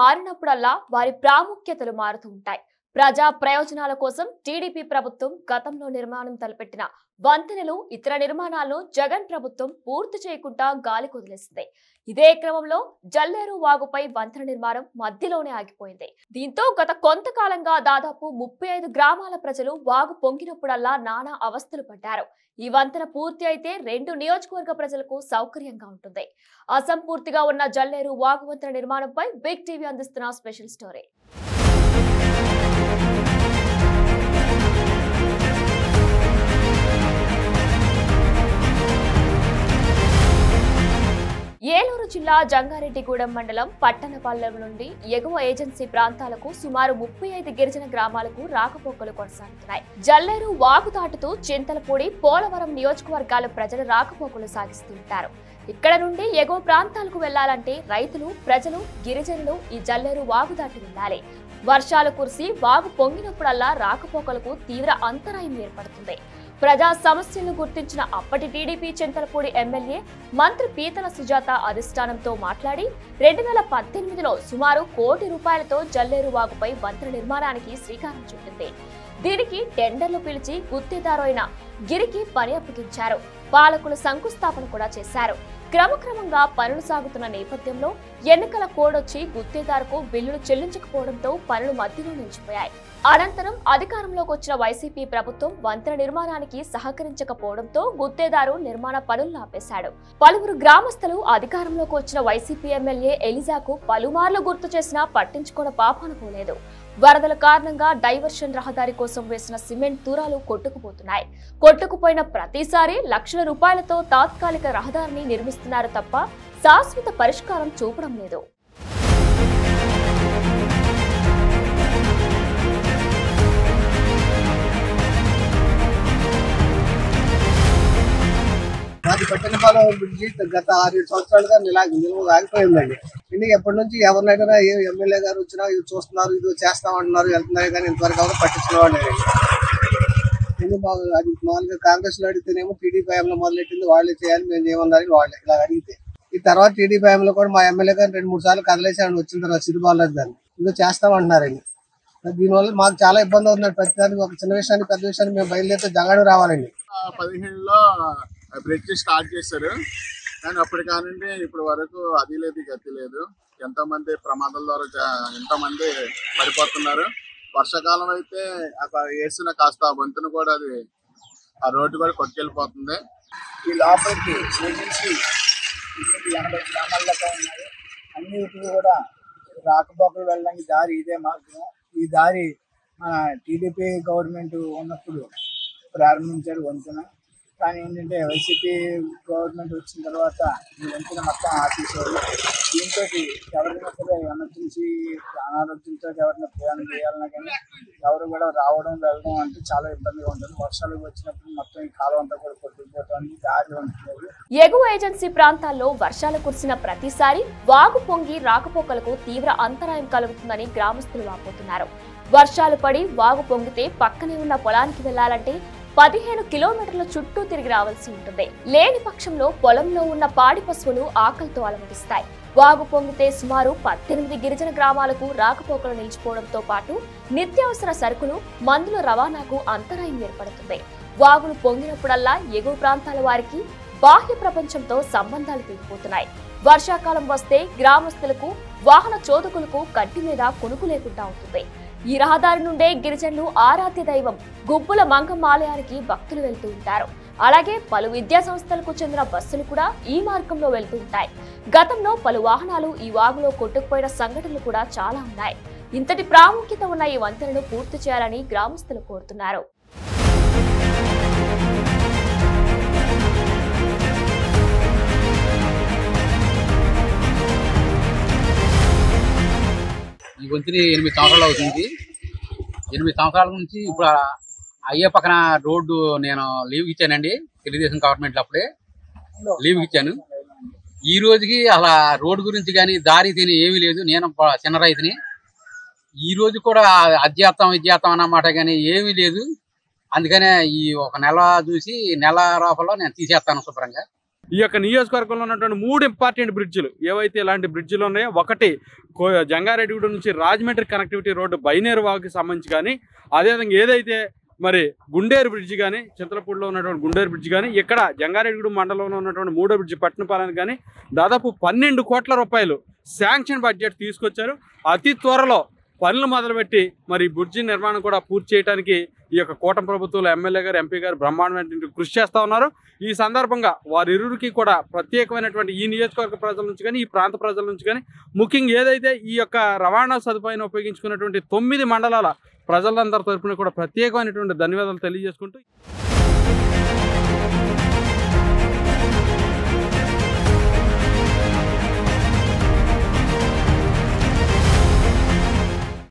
మారినప్పుడల్లా వారి ప్రాముఖ్యతలు మారుతూ ఉంటాయి. ప్రజా ప్రయోజనాల కోసం టీడీపీ ప్రభుత్వం గతంలో నిర్మాణం తలపెట్టిన వంతెనలు, ఇతర నిర్మాణాలను జగన్ ప్రభుత్వం పూర్తి చేయకుండా గాలికి వదిలేసింది. ఇదే క్రమంలో జల్లేరు వాగుపై వంతెన నిర్మాణం మధ్యలోనే ఆగిపోయింది. దీంతో గత కొంతకాలంగా దాదాపు 35 గ్రామాల ప్రజలు వాగు పొంగినప్పుడల్లా నానా అవస్థలు పడ్డారు. ఈ వంతెన పూర్తి అయితే 2 నియోజకవర్గ ప్రజలకు సౌకర్యంగా ఉంటుంది. అసంపూర్తిగా ఉన్న జల్లేరు వాగు వంతెన నిర్మాణంపై బిగ్ టీవీ అందిస్తున్న స్పెషల్ స్టోరీ. ఏలూరు జిల్లా జంగారెడ్డిగూడెం మండలం పట్టణపాలెం నుండి ఎగువ ఏజెన్సీ ప్రాంతాలకు సుమారు 35 గిరిజన గ్రామాలకు రాకపోకలు కొనసాగుతున్నాయి. జల్లేరు వాగు దాటుతూ చింతలపూడి, పోలవరం నియోజకవర్గాల ప్రజలు రాకపోకలు సాగిస్తుంటారు. ఇక్కడ నుండి ఎగువ ప్రాంతాలకు వెళ్లాలంటే రైతులు, ప్రజలు, గిరిజనులు ఈ జల్లేరు వాగు దాటి వెళ్లాలి. వర్షాలు కురిసి వాగు పొంగినప్పుడల్లా రాకపోకలకు తీవ్ర అంతరాయం ఏర్పడుతుంది. ప్రజా సమస్యలను గుర్తించిన అప్పటి టీడీపీ చింతలపూడి ఎమ్మెల్యే మంత్రి పీతల సుజాత అధిష్టానంతో మాట్లాడి 2018లో సుమారు ₹1 కోటి జల్లేరు వాగుపై వంతెన నిర్మాణానికి శ్రీకారం చుట్టింది. దీనికి టెండర్లు పిలిచి గుత్తేదారు అయిన గిరికి పని అప్పగించారు. పాలకులు శంకుస్థాపన కూడా చేశారు. క్రమక్రమంగా పనులు సాగుతున్న నేపథ్యంలో ఎన్నికల కోడొచ్చి గుత్తేదారుకు బిల్లులు చెల్లించకపోవడంతో పనులు మధ్యలో నిలిచిపోయాయి. అనంతరం అధికారంలోకి వచ్చిన వైసీపీ ప్రభుత్వం వంతెన నిర్మాణానికి సహకరించకపోవడంతో గుత్తేదారు నిర్మాణ పనులను ఆపేశాడు. పలువురు గ్రామస్తులు అధికారంలోకి వచ్చిన వైసీపీ ఎమ్మెల్యే ఎలిజాకు పలుమార్లు గుర్తు చేసినా పట్టించుకోన పాపాన పోలేదు. వరదల కారణంగా డైవర్షన్ రహదారి కోసం వేసిన సిమెంట్ దూరాలు కొట్టుకుపోతున్నాయి. కొట్టుకుపోయిన ప్రతిసారి లక్షల రూపాయలతో తాత్కాలిక రహదారిని నిర్మిస్తున్నారు తప్ప శాశ్వత పరిష్కారం చూపడం లేదు. మాది పట్టణపాలెం బ్రిడ్జి గత 6-7 సంవత్సరాలుగా నిలువ ఆగిపోయిందండి. ఎప్పటి నుంచి ఎవరినైనా ఏ ఎమ్మెల్యే గారు వచ్చినా ఇది చూస్తున్నారు, ఇది చేస్తామంటున్నారు, వెళ్తున్నారు, కానీ ఇంతవరకు ఎవరు పట్టించుకోవాలి. అది మామూలుగా కాంగ్రెస్ లో అడిగితేనేమో టీడీపీ హయాంలో మొదలెట్టింది, వాళ్ళే చేయాలి, మేము చేయమన్నారు వాళ్ళే ఇలా అడిగితే. ఈ తర్వాత టీడీపీ హయాంలో కూడా మా ఎమ్మెల్యే గారు 2-3 సార్లు కదిలేసాడు. వచ్చిన తర్వాత సిరిబాలరాజు గారిని ఇది చేస్తామంటున్నారండి. దీనివల్ల మాకు చాలా ఇబ్బంది అవుతుంది. ప్రతిదానికి ఒక చిన్న విషయాన్ని, పెద్ద విషయాన్ని మేము బయలుదేరితే జంగాడు రావాలండి. 2015లో బ్రిడ్జ్ స్టార్ట్ చేశారు, కానీ అప్పటి కానిండి ఇప్పటి వరకు అది లేదు, గతి లేదు. ఎంతోమంది ప్రమాదాల ద్వారా ఎంతోమంది పడిపోతున్నారు. వర్షాకాలం అయితే అక్కడ వేసిన కాస్త వంతును కూడా అది ఆ రోడ్డు కూడా కొట్టుకెళ్ళిపోతుంది. ఈ లోపలికి ఏజెన్సీ 80 గ్రామాల దాకా ఉన్నాయి. అన్నిటికీ కూడా రాకపోకలు వెళ్ళడానికి దారి ఇదే మార్గం. ఈ దారి మన టీడీపీ గవర్నమెంట్ ఉన్నప్పుడు ప్రారంభించారు వంతెన. కానీ ఏంటంటే వైసీపీ గవర్నమెంట్ వచ్చిన తర్వాత ఈ వంతెన మొత్తం ఆపేశారు. దీంతో ఎవరైనా సరే ఎమర్జెన్సీ అనారోగ్యంతో ఎవరైనా ప్రయాణం చేయాలన్నా కానీ ఎవరు కూడా రావడం వెళ్ళడం అంటే చాలా ఇబ్బందిగా ఉంటుంది. వర్షాలు వచ్చినప్పుడు మొత్తం ఈ కాలం అంతా కూడా కొట్టుకుపోతుంది, దారి ఉంటుంది. ఎగువ ఏజెన్సీ ప్రాంతాల్లో వర్షాలు కురిసిన ప్రతిసారి వాగు పొంగి రాకపోకలకు తీవ్ర అంతరాయం కలుగుతుందని గ్రామస్తులు వాపోతున్నారు. వర్షాలు పడి వాగు పొంగితే పక్కనే ఉన్న పొలానికి వెళ్లాలంటే 15 కిలోమీటర్ల చుట్టూ తిరిగి రావాల్సి ఉంటుంది. లేని పక్షంలో పొలంలో ఉన్న పాడి పశువులు ఆకలితో అలమటిస్తాయి. వాగు పొంగితే సుమారు 18 గిరిజన గ్రామాలకు రాకపోకలు నిలిచిపోవడంతో పాటు నిత్యావసర సరుకులు, మందుల రవాణాకు అంతరాయం ఏర్పడుతుంది. వాగులు పొంగినప్పుడల్లా ఎగువ ప్రాంతాల వారికి బాహ్య ప్రపంచంతో సంబంధాలు తెగిపోతున్నాయి. వర్షాకాలం వస్తే గ్రామస్తులకు, వాహన చోదకులకు కంటి మీద కొనుకు లేకుండా ఉంటుంది. ఈ రహదారి నుండే గిరిజనులు ఆరాధ్య దైవం గుబ్బుల మంగమ్మ ఆలయానికి భక్తులు వెళ్తూ ఉంటారు. అలాగే పలు విద్యా సంస్థలకు చెందిన బస్సులు కూడా ఈ మార్గంలో వెళ్తూ ఉంటాయి. గతంలో పలు వాహనాలు ఈ వాగులో కొట్టుకుపోయిన సంఘటనలు కూడా చాలా ఉన్నాయి. ఇంతటి ప్రాముఖ్యత ఉన్న ఈ వంతెనను పూర్తి చేయాలని గ్రామస్తులు కోరుతున్నారు. ఈ వంతుని 8 సంవత్సరాలు అవుతుంది. 8 సంవత్సరాల నుంచి ఇప్పుడు అయ్యే పక్కన రోడ్డు నేను లీవ్ ఇచ్చానండి. తెలుగుదేశం గవర్నమెంట్ అప్పుడే లీవ్ ఇచ్చాను. ఈ రోజుకి అలా రోడ్డు గురించి కానీ దారి తిని ఏమీ లేదు. నేను చిన్న రైతుని. ఈ రోజు కూడా అధ్యాత్తం అన్నమాట కానీ ఏమీ లేదు. అందుకనే ఈ ఒక నెల చూసి నెల లోపల నేను తీసేస్తాను శుభ్రంగా. ఈ యొక్క నియోజకవర్గంలో ఉన్నటువంటి 3 ఇంపార్టెంట్ బ్రిడ్జిలు ఏవైతే ఇలాంటి బ్రిడ్జిలు ఉన్నాయో, ఒకటి జంగారెడ్డిగూడెం నుంచి రాజమండ్రి కనెక్టివిటీ రోడ్డు బైనేరు వాగుకి సంబంధించి కానీ, అదేవిధంగా ఏదైతే మరి గుండేరు బ్రిడ్జి కానీ, చింతలపూడిలో ఉన్నటువంటి గుండేరు బ్రిడ్జి కానీ, ఇక్కడ జంగారెడ్డిగూడెం మండలంలో ఉన్నటువంటి 3వ బ్రిడ్జి పట్టణపాలెనికి కానీ దాదాపు 12 కోట్ల రూపాయలు శాంక్షన్ బడ్జెట్ తీసుకొచ్చారు. అతి త్వరలో పనులు మొదలుపెట్టి మరి బ్రిడ్జి నిర్మాణం కూడా పూర్తి చేయడానికి ఈ యొక్క కూటమి ప్రభుత్వంలో ఎమ్మెల్యే గారు, ఎంపీ గారు బ్రహ్మాండమైన కృషి చేస్తూ ఉన్నారు. ఈ సందర్భంగా వారిరువురికి కూడా ప్రత్యేకమైనటువంటి ఈ నియోజకవర్గ ప్రజల నుంచి కానీ, ఈ ప్రాంత ప్రజల నుంచి కానీ, ముఖ్యంగా ఏదైతే ఈ యొక్క రవాణా సదుపాయాన్ని ఉపయోగించుకున్నటువంటి 9 మండలాల ప్రజలందరి తరఫున కూడా ప్రత్యేకమైనటువంటి ధన్యవాదాలు తెలియజేసుకుంటూ